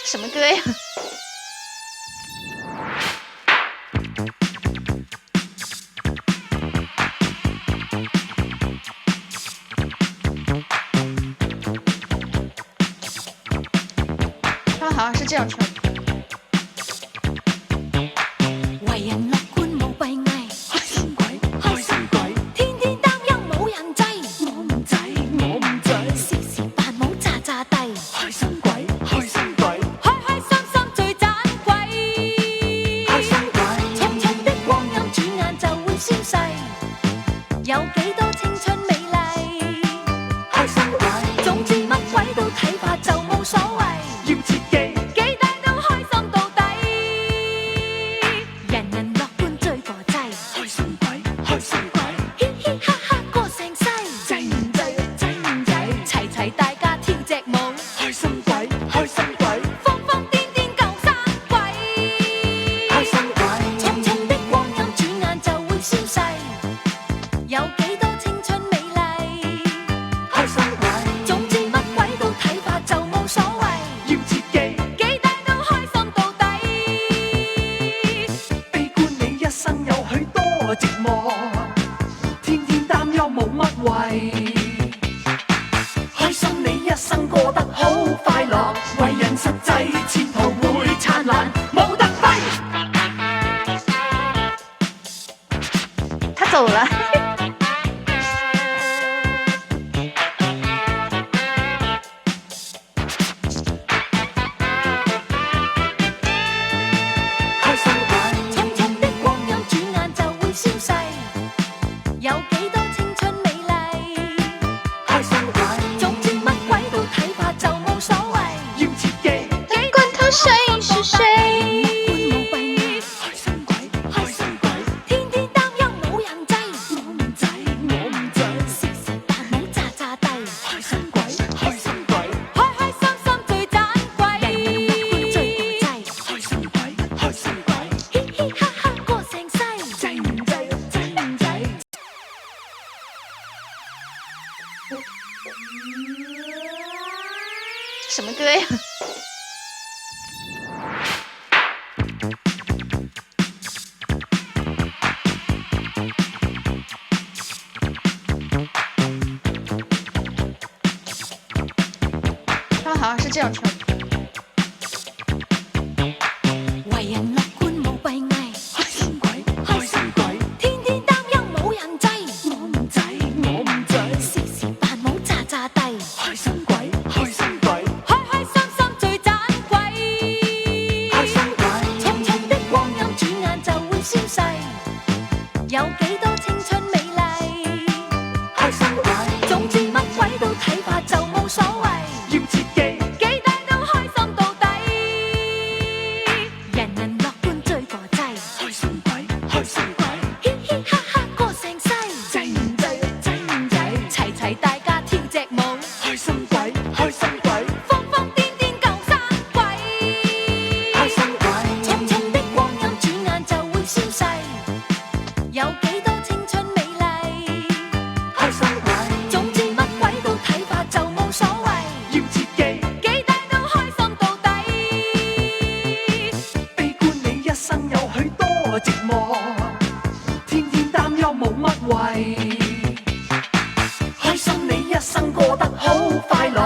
什么歌呀？它好像是这样唱的。為人樂觀冇閉翳，開心鬼，開心鬼，天天擔憂冇人制，我唔制，我唔制，時時扮冇詐詐地，開心鬼，開心鬼，開開心心最盞鬼，開心鬼，匆匆的光陰轉眼就會消逝，有幾多青春美麗，開心鬼，總之乜鬼都睇怕就冇所謂。開心你一生過得好快樂，為人實際前途會燦爛，冇得揮。他走了。開心鬼，匆匆的光陰轉眼就會消逝，有幾多青春美麗。開心鬼，總之乜鬼都睇怕就冇所謂，要切記，但管他誰是誰。開心鬼，開心鬼，天天擔憂冇人制，我唔制，我唔制，時時扮冇詐詐地，開心鬼，開心鬼，開開心心最盞鬼，人人樂觀最國際，開心鬼，開心鬼，嘻嘻哈哈過成世，制唔制，制唔制。什么歌呀？它好像是这样唱的。為人樂觀冇閉翳，開心鬼，開心鬼，天天擔憂冇人制，我唔制，我唔制，時時扮冇詐詐地，開心鬼，開心鬼，開開心心最盞鬼，開心鬼，匆匆的光陰轉眼就會消逝，有幾多青春美麗，開心鬼，總之乜鬼都睇怕就冇所謂，要切記。開心鬼，嘻嘻哈哈過成世，制唔制，制唔制，齊齊大家跳隻舞，開心鬼，開心鬼，瘋瘋癲癲夠生鬼，開心鬼，匆匆的光陰轉眼就會消逝，有幾多青春美麗，開心鬼，總之乜鬼都睇怕就冇所謂，要切記，幾大都開心到底，悲觀你一生有許多寂寞。冇乜謂，開心你一生過得好快樂。